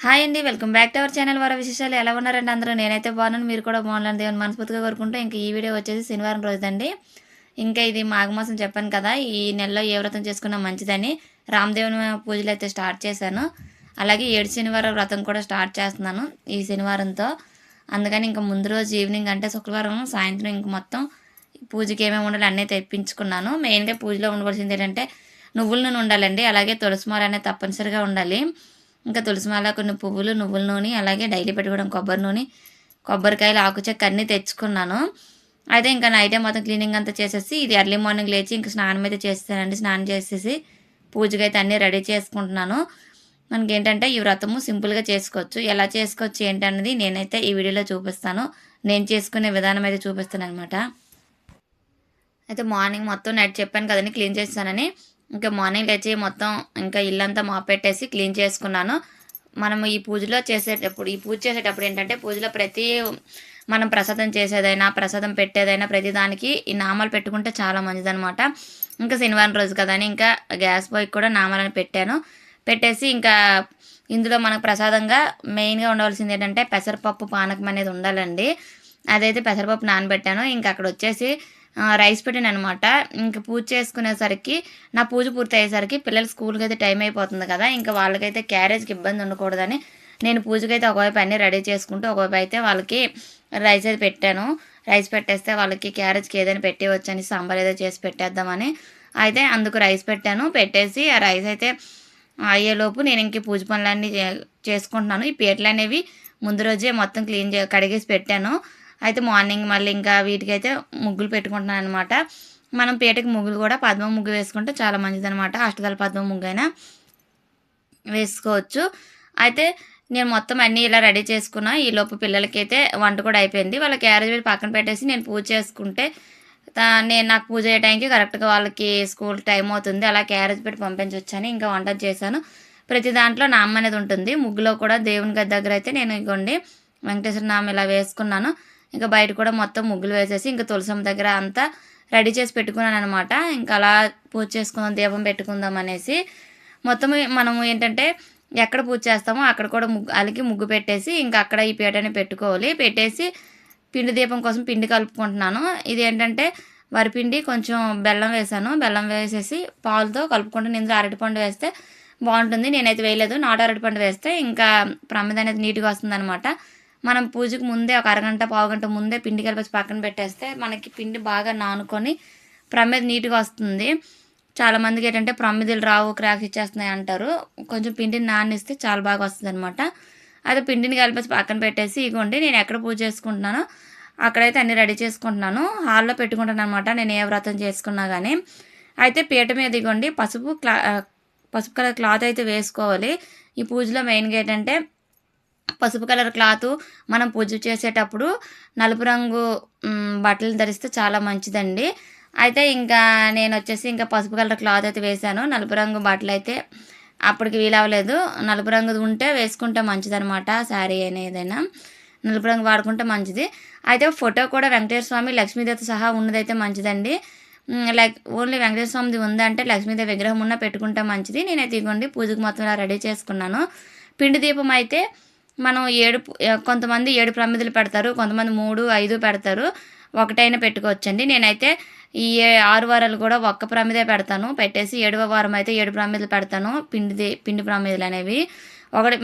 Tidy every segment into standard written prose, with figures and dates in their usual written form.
Hi అండి. Welcome back to our channel వార విశేషాలు. ఎలా ఉన్నారండి అందరూ? నేనైతే బాగున్నాను. మీరు కూడా బాగున్నారని దేవుని మనస్ఫూర్తిగా కోరుకుంటూ ఇంక ఈ వీడియో వచ్చేసి శనివారం రోజుదండి. ఇంకా ఇది మాఘమాసం చెప్పాను కదా, ఈ నెలలో ఏ వ్రతం చేసుకున్నా మంచిదని రామదేవుని పూజలు అయితే స్టార్ట్ చేశాను. అలాగే 7 శనివారం వ్రతం కూడా స్టార్ట్ చేస్తున్నాను ఈ శనివారంతో. అందుకని ఇంకా ముందు రోజు ఈవినింగ్ అంటే శుక్రవారం సాయంత్రం ఇంక మొత్తం పూజకి ఏమేమి ఉండాలి అన్నీ తెప్పించుకున్నాను. మెయిన్గా పూజలో ఉండవలసింది ఏంటంటే నువ్వుల నూనె ఉండాలండి. అలాగే తులసిమాల అనేది తప్పనిసరిగా ఉండాలి. ఇంకా తులసిమాల, కొన్ని పువ్వులు, నువ్వుల నూనె, అలాగే డైలీ పెట్టుకోవడం కొబ్బరి నూనె, కొబ్బరికాయలు, ఆకు చెక్క అన్నీ తెచ్చుకున్నాను. అయితే ఇంకా నైటే మొత్తం క్లీనింగ్ అంతా చేసేసి ఇది ఎర్లీ మార్నింగ్ లేచి ఇంకా స్నానం అయితే చేస్తానండి. స్నానం చేసేసి పూజకి అయితే అన్నీ రెడీ చేసుకుంటున్నాను. మనకేంటంటే ఈ వ్రతము సింపుల్గా చేసుకోవచ్చు. ఎలా చేసుకోవచ్చు ఏంటన్నది నేనైతే ఈ వీడియోలో చూపిస్తాను. నేను చేసుకునే విధానం అయితే చూపిస్తాను అనమాట. అయితే మార్నింగ్ మొత్తం నైట్ చెప్పాను కదండి క్లీన్ చేస్తానని. ఇంకా మార్నింగ్ లేచి మొత్తం ఇంకా ఇల్లంతా మాపెట్టేసి క్లీన్ చేసుకున్నాను. మనము ఈ పూజ చేసేటప్పుడు ఏంటంటే పూజలో మనం ప్రసాదం చేసేదైనా ప్రసాదం పెట్టేదైనా ప్రతి దానికి ఈ నామాలు పెట్టుకుంటే చాలా మంచిదనమాట. ఇంకా శనివారం రోజు కదా అని ఇంకా గ్యాస్ పొయ్యికి కూడా నామాలను పెట్టేసి ఇంకా ఇందులో మనకు ప్రసాదంగా మెయిన్గా ఉండవలసింది ఏంటంటే పెసరపప్పు పానకం అనేది ఉండాలండి. అదైతే పెసరపప్పు నానబెట్టాను. ఇంకా అక్కడ వచ్చేసి రైస్ పెట్టాను అనమాట. ఇంక పూజ చేసుకునేసరికి నా పూజ పూర్తి అయ్యేసరికి పిల్లలు స్కూల్కి అయితే టైం అయిపోతుంది కదా, ఇంకా వాళ్ళకైతే క్యారేజ్కి ఇబ్బంది ఉండకూడదని నేను పూజకైతే ఒకవైపు అన్నీ రెడీ చేసుకుంటూ ఒకవైపు అయితే వాళ్ళకి రైస్ అయితే పెట్టాను. రైస్ పెట్టేస్తే వాళ్ళకి క్యారేజ్కి ఏదైనా పెట్టేవచ్చని సాంబార్ ఏదో చేసి పెట్టేద్దామని అయితే అందుకు రైస్ పెట్టేసి ఆ రైస్ అయితే అయ్యేలోపు నేను ఇంక పూజ పనులన్నీ చేసుకుంటున్నాను. ఈ పీటలు అనేవి ముందు రోజే మొత్తం కడిగేసి పెట్టాను. అయితే మార్నింగ్ మళ్ళీ ఇంకా వీటికైతే ముగ్గులు పెట్టుకుంటున్నాను అనమాట. మనం పీటకి ముగ్గులు కూడా పద్మ ముగ్గు వేసుకుంటే చాలా మంచిదనమాట. అష్టదళ పద్మ ముగ్గు అయినా వేసుకోవచ్చు. అయితే నేను మొత్తం అన్నీ ఇలా రెడీ చేసుకున్నా. ఈలోపు పిల్లలకైతే వంట కూడా అయిపోయింది. వాళ్ళ క్యారేజ్ పెట్టి పక్కన పెట్టేసి నేను పూజ చేసుకుంటే నాకు పూజ అయ్యే టైంకి కరెక్ట్గా వాళ్ళకి స్కూల్ టైం అవుతుంది. అలా క్యారేజ్ పెట్టి పంపించవచ్చని ఇంకా వంట చేశాను. ప్రతి దాంట్లో నామం అనేది ఉంటుంది. ముగ్గులో కూడా దేవుని గది దగ్గర అయితే నేను ఇగోండి వెంకటేశ్వర నామం ఇలా వేసుకున్నాను. ఇంకా బయట కూడా మొత్తం ముగ్గులు వేసేసి ఇంకా తులసమ్మ దగ్గర అంతా రెడీ చేసి పెట్టుకున్నాను అనమాట. ఇంకా అలా పూజ చేసుకుందాం, దీపం పెట్టుకుందాం అనేసి మొత్తం మనము ఏంటంటే ఎక్కడ పూజ చేస్తామో అక్కడ కూడా ముగ్గు పెట్టేసి ఇంకా అక్కడ ఈ పీటని పెట్టుకోవాలి. పెట్టేసి పిండి దీపం కోసం పిండి కలుపుకుంటున్నాను. ఇది ఏంటంటే వరిపిండి కొంచెం బెల్లం వేసాను. బెల్లం వేసేసి పాలతో కలుపుకుంటాను. ఇందులో అరటిపండు వేస్తే బాగుంటుంది. నేనైతే వేయలేదు. నాటు అరటిపండు వేస్తే ఇంకా ప్రమిద అనేది నీట్గా వస్తుంది అనమాట. మనం పూజకు ముందే ఒక అరగంట పావుగంట ముందే పిండి కలిపేసి పక్కన పెట్టేస్తే మనకి పిండి బాగా నానుకొని ప్రమిద నీట్గా వస్తుంది. చాలామందికి ఏంటంటే ప్రమిదలు రావు, క్రాక్స్ ఇచ్చేస్తున్నాయి అంటారు. కొంచెం పిండిని నానిస్తే చాలా బాగా వస్తుంది అనమాట. అదే పిండిని కలిపేసి పక్కన పెట్టేసి ఇగోండి నేను ఎక్కడ పూజ చేసుకుంటున్నానో అక్కడైతే అన్నీ రెడీ చేసుకుంటున్నాను. హాల్లో పెట్టుకుంటాను అనమాట నేను ఏ వ్రతం చేసుకున్నా కానీ. అయితే పీట మీద ఇగోండి పసుపు కలర్ క్లాత్ అయితే వేసుకోవాలి. ఈ పూజలో మెయిన్గా ఏంటంటే పసుపు కలర్ క్లాత్ మనం పూజ చేసేటప్పుడు నలుపు రంగు బట్టలు ధరిస్తే చాలా మంచిదండి. అయితే ఇంకా నేను వచ్చేసి ఇంకా పసుపు కలర్ క్లాత్ అయితే వేశాను. నలుపు రంగు బట్టలు అయితే అప్పటికి వీలవ్వలేదు. నలుపు రంగుది ఉంటే వేసుకుంటే మంచిదనమాట. శారీ అయినా ఏదైనా నలుపు రంగు వాడుకుంటే మంచిది. అయితే ఫోటో కూడా వెంకటేశ్వర స్వామి లక్ష్మీదేవితో సహా ఉన్నదైతే మంచిదండి. ఓన్లీ వెంకటేశ్వర స్వామిది ఉందంటే లక్ష్మీదేవి విగ్రహం ఉన్న పెట్టుకుంటే మంచిది. నేనైతే ఇగోండి పూజకు మొత్తం ఇలా రెడీ చేసుకున్నాను. పిండి దీపం అయితే మనం కొంతమంది 7 ప్రమిదలు పెడతారు, కొంతమంది 3, 5 పెడతారు. ఒకటైనా పెట్టుకోవచ్చండి. నేనైతే ఈ 6 వారాలు కూడా ఒక్క ప్రమిదే పెడతాను. పెట్టేసి 7వ వారం అయితే 7 ప్రమిదలు పెడతాను. పిండి ప్రమిదలు అనేవి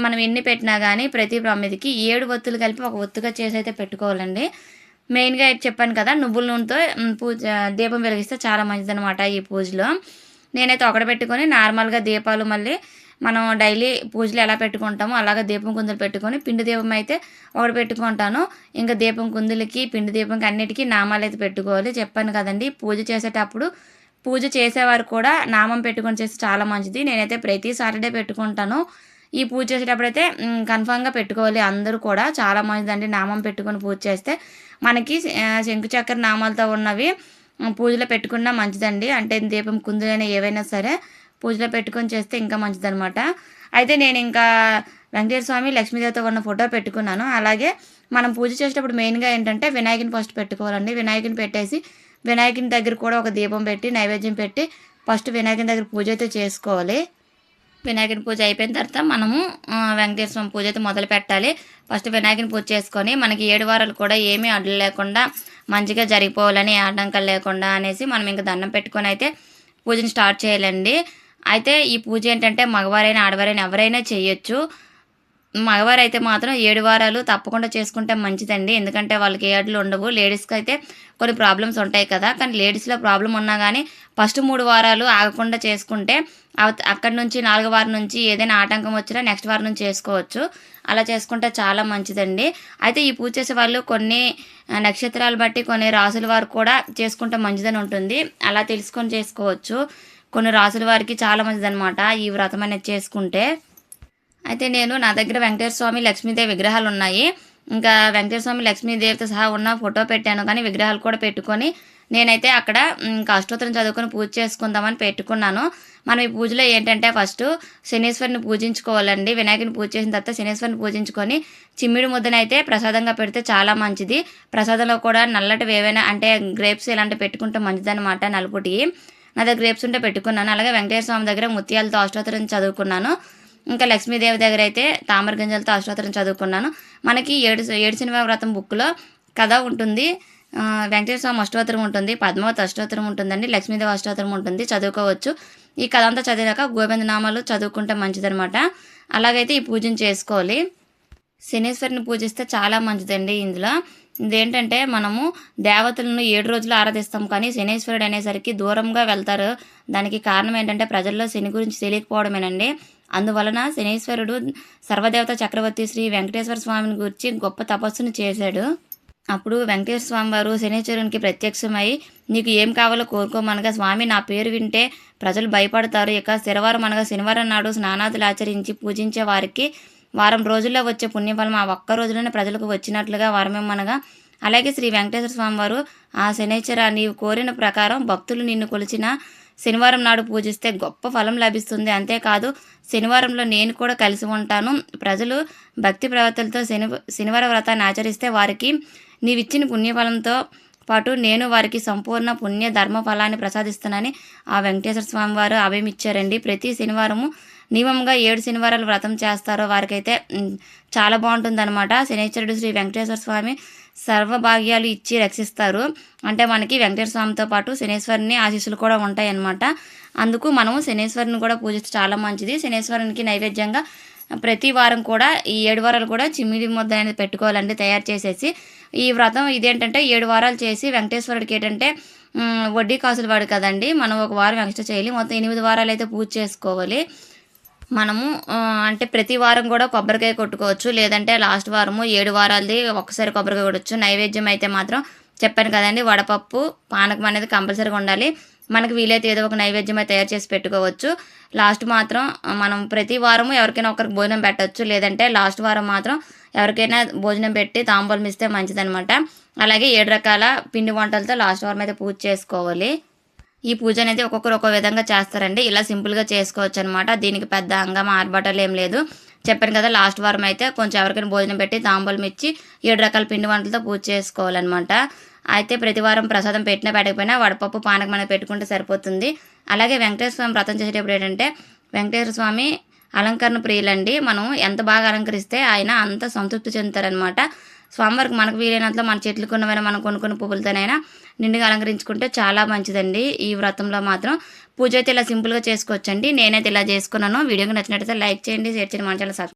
మనం ఎన్ని పెట్టినా కానీ ప్రతి ప్రమిదికి 7 ఒత్తులు కలిపి ఒక ఒత్తుగా చేసి అయితే పెట్టుకోవాలండి. మెయిన్గా చెప్పాను కదా, నువ్వుల నూనెతో దీపం వెలిగిస్తే చాలా మంచిదనమాట ఈ పూజలో. నేనైతే ఒకటి పెట్టుకొని నార్మల్గా దీపాలు మళ్ళీ మనం డైలీ పూజలు ఎలా పెట్టుకుంటామో అలాగే దీపం కుందులు పెట్టుకొని పిండి దీపం అయితే ఒకటి పెట్టుకుంటాను. ఇంకా దీపం కుందులకి పిండి దీపంకి అన్నిటికీ నామాలు అయితే పెట్టుకోవాలి. చెప్పాను కదండి పూజ చేసేటప్పుడు పూజ చేసేవారు కూడా నామం పెట్టుకొని చేస్తే చాలా మంచిది. నేనైతే ప్రతి సాటర్డే పెట్టుకుంటాను. ఈ పూజ చేసేటప్పుడు అయితే కన్ఫామ్గా పెట్టుకోవాలి అందరూ కూడా. చాలా మంచిదండి నామం పెట్టుకొని పూజ చేస్తే. మనకి శంకు చక్ర నామాలతో ఉన్నవి పూజలో పెట్టుకున్నా మంచిదండి. అంటే దీపం కుందులైనా ఏవైనా సరే పూజలో పెట్టుకొని చేస్తే ఇంకా మంచిదనమాట. అయితే నేను ఇంకా వెంకటేశ్వర స్వామి లక్ష్మీదేవితో ఉన్న ఫోటో పెట్టుకున్నాను. అలాగే మనం పూజ చేసేటప్పుడు మెయిన్గా ఏంటంటే వినాయకుని ఫస్ట్ పెట్టుకోవాలండి. వినాయకుని పెట్టేసి వినాయకుని దగ్గర కూడా ఒక దీపం పెట్టి నైవేద్యం పెట్టి ఫస్ట్ వినాయకుని దగ్గర పూజ అయితే చేసుకోవాలి. వినాయకుని పూజ అయిపోయిన తర్వాత మనము వెంకటేశ్వర స్వామి పూజ అయితే మొదలు పెట్టాలి. ఫస్ట్ వినాయకుని పూజ చేసుకొని మనకి 7 వారాలు కూడా ఏమీ అడ్డు లేకుండా మంచిగా జరిగిపోవాలని, ఏ ఆటంకాలు లేకుండా అనేసి మనం ఇంక దండం పెట్టుకొని అయితే పూజను స్టార్ట్ చేయాలండి. అయితే ఈ పూజ ఏంటంటే మగవారైనా, ఆడవారైనా ఎవరైనా చేయొచ్చు. మగవారైతే మాత్రం 7 వారాలు తప్పకుండా చేసుకుంటే మంచిదండి. ఎందుకంటే వాళ్ళకి ఏ అడ్డులు ఉండవు. లేడీస్‌కి అయితే కొన్ని ప్రాబ్లమ్స్ ఉంటాయి కదా! కానీ లేడీస్‌లో ప్రాబ్లమ్ ఉన్నా గానీ ఫస్ట్ 3 వారాలు ఆగకుండా చేసుకుంటే అక్కడి నుంచి 4 వారం నుంచి ఏదైనా ఆటంకం వచ్చినా నెక్స్ట్ వారం నుంచి చేసుకోవచ్చు. అలా చేసుకుంటే చాలా మంచిదండి. అయితే ఈ పూజ చేసే వాళ్ళు కొన్ని నక్షత్రాలు బట్టి కొన్ని రాసుల వారు కూడా చేసుకుంటే మంచిదని ఉంటుంది. అలా తెలుసుకొని చేసుకోవచ్చు. కొన్ని రాసుల వారికి చాలా మంచిదనమాట ఈ వ్రతం అనేది చేసుకుంటే. అయితే నేను నా దగ్గర వెంకటేశ్వర స్వామి, లక్ష్మీదేవి విగ్రహాలున్నాయి. ఇంకా వెంకటేశ్వర స్వామి, లక్ష్మీదేవితో సహా ఉన్న ఫోటో పెట్టాను, కానీ విగ్రహాలు కూడా పెట్టుకొని నేనైతే అక్కడ ఇంకా అష్టోత్తరం చదువుకొని పూజ చేసుకుందామని పెట్టుకున్నాను. మనం ఈ పూజలో ఏంటంటే ఫస్టు శనీశ్వరుని పూజించుకోవాలండి. వినాయకుడిని పూజ చేసిన తర్వాత శనీశ్వరుని పూజించుకొని చిమ్మిడి ముద్దనైతే ప్రసాదంగా పెడితే చాలా మంచిది. ప్రసాదంలో కూడా నల్లటివి ఏవైనా అంటే గ్రేప్స్ ఇలాంటివి పెట్టుకుంటే మంచిదనమాట, నలుపుటియి. నా దగ్గర గ్రేప్స్ ఉంటే పెట్టుకున్నాను. అలాగే వెంకటేశ్వర స్వామి దగ్గర ముత్యాలతో అష్టోత్తరం చదువుకున్నాను. ఇంకా లక్ష్మీదేవి దగ్గర అయితే తామర గింజలతో అష్టోత్తరం చదువుకున్నాను. మనకి ఏడు శనివారం వ్రతం బుక్లో కథ ఉంటుంది. వెంకటేశ్వర స్వామి అష్టోత్తరం ఉంటుంది, పద్మావతి అష్టోత్తరం ఉంటుందండి, లక్ష్మీదేవి అష్టోత్తరం ఉంటుంది, చదువుకోవచ్చు. ఈ కథ అంతా చదివాక గోవింద నామాలు చదువుకుంటే మంచిదనమాట. అలాగైతే ఈ పూజను చేసుకోవాలి. శనీశ్వరుని పూజిస్తే చాలా మంచిదండి. ఇందులో ఇదేంటంటే మనము దేవతలను 7 రోజులు ఆరాధిస్తాం, కానీ శనీశ్వరుడు అనేసరికి దూరంగా వెళ్తారు. దానికి కారణం ఏంటంటే ప్రజల్లో శని గురించి తెలియకపోవడమేనండి. అందువలన శనీశ్వరుడు సర్వదేవత చక్రవర్తి శ్రీ వెంకటేశ్వర స్వామిని గురించి గొప్ప తపస్సును చేశాడు. అప్పుడు వెంకటేశ్వర స్వామి వారు శనీశ్వరునికి ప్రత్యక్షమై నీకు ఏం కావాలో కోరుకోమనగా, స్వామి నా పేరు వింటే ప్రజలు భయపడతారు. ఇక శనివారం అనగా శనివారం నాడు స్నానాదులు ఆచరించి పూజించే వారికి వారం రోజుల్లో వచ్చే పుణ్యఫలం ఆ ఒక్క రోజులోనే ప్రజలకు వచ్చినట్లుగా వరమిమ్మనగా, అలాగే శ్రీ వెంకటేశ్వర స్వామి వారు ఆ శనైశ్వర నీవు కోరిన ప్రకారం భక్తులు నిన్ను కొలిచిన శనివారం నాడు పూజిస్తే గొప్ప ఫలం లభిస్తుంది. అంతేకాదు శనివారంలో నేను కూడా కలిసి ఉంటాను. ప్రజలు భక్తి ప్రవర్తనలతో శనివార వ్రతాన్ని ఆచరిస్తే వారికి నీవిచ్చిన పుణ్యఫలంతో పాటు నేను వారికి సంపూర్ణ పుణ్య ధర్మ ఫలాన్ని ప్రసాదిస్తానని ఆ వెంకటేశ్వర స్వామి వారు అభయమిచ్చారండి. ప్రతి శనివారము నియమంగా 7 శనివారాలు వ్రతం చేస్తారో వారికైతే చాలా బాగుంటుందన్నమాట. శనైశ్వరుడు శ్రీ వెంకటేశ్వర స్వామి సర్వభాగ్యాలు ఇచ్చి రక్షిస్తారు. అంటే మనకి వెంకటేశ్వర స్వామితో పాటు శనీశ్వరుని ఆశీస్సులు కూడా ఉంటాయి అన్నమాట. అందుకు మనము శనీశ్వరుని కూడా పూజిస్తే చాలా మంచిది. శనీశ్వరునికి నైవేద్యంగా ప్రతి వారం కూడా ఈ 7 వారాలు కూడా చిమ్మిడి ముద్ద అనేది పెట్టుకోవాలండి తయారు చేసేసి. ఈ వ్రతం ఇదేంటంటే 7 వారాలు చేసి వెంకటేశ్వరుడికి ఏంటంటే వడ్డీ కాసులు వాడు కదండి, మనం ఒక వారం ఎక్స్ట్రా చేయాలి. మొత్తం 8 వారాలు అయితే పూజ చేసుకోవాలి. మనము అంటే ప్రతి వారం కూడా కొబ్బరికాయ కొట్టుకోవచ్చు, లేదంటే లాస్ట్ వారము 7 వారాలది ఒక్కసారి కొబ్బరికాయ కొట్టచ్చు. నైవేద్యం అయితే మాత్రం చెప్పాను కదండి, వడపప్పు పానకం అనేది కంపల్సరీగా ఉండాలి. మనకు వీలైతే ఏదో ఒక నైవేద్యమే తయారు చేసి పెట్టుకోవచ్చు. లాస్ట్ మాత్రం మనం ప్రతి వారము ఎవరికైనా ఒకరికి భోజనం పెట్టచ్చు, లేదంటే లాస్ట్ వారం మాత్రం ఎవరికైనా భోజనం పెట్టి తాంబూలం ఇస్తే మంచిదనమాట. అలాగే 7 రకాల పిండి వంటలతో లాస్ట్ వారం అయితే పూజ చేసుకోవాలి. ఈ పూజ అనేది ఒక్కొక్కరు ఒక్కో విధంగా చేస్తారండి. ఇలా సింపుల్గా చేసుకోవచ్చు అనమాట. దీనికి పెద్ద హంగామా ఆర్భాటాలు ఏం లేదు. చెప్పాను కదా, లాస్ట్ వారం అయితే కొంచెం ఎవరికైనా భోజనం పెట్టి తాంబూలం ఇచ్చి 7 రకాల పిండి వంటలతో పూజ చేసుకోవాలన్నమాట. అయితే ప్రతి వారం ప్రసాదం పెట్టినా పెట్టకపోయినా వడపప్పు పానకం అనేది పెట్టుకుంటే సరిపోతుంది. అలాగే వెంకటేశ్వర స్వామి వ్రతం చేసేటప్పుడు ఏంటంటే వెంకటేశ్వర స్వామి అలంకరణ ప్రియులండి. మనం ఎంత బాగా అలంకరిస్తే ఆయన అంత సంతృప్తి చెందుతారనమాట. స్వామివారికి మనకు వీలైనంతలో మన చెట్లకు ఉన్నవైనా మనం కొనుక్కున్న పువ్వులతోనైనా నిండుగా అలంకరించుకుంటే చాలా మంచిదండి. ఈ వ్రతంలో మాత్రం పూజ అయితే ఇలా సింపుల్గా చేసుకోవచ్చండి. నేనైతే ఇలా చేసుకున్నాను. వీడియోకి నచ్చినట్లయితే లైక్ చేయండి, షేర్ చేయండి, మన ఛానల్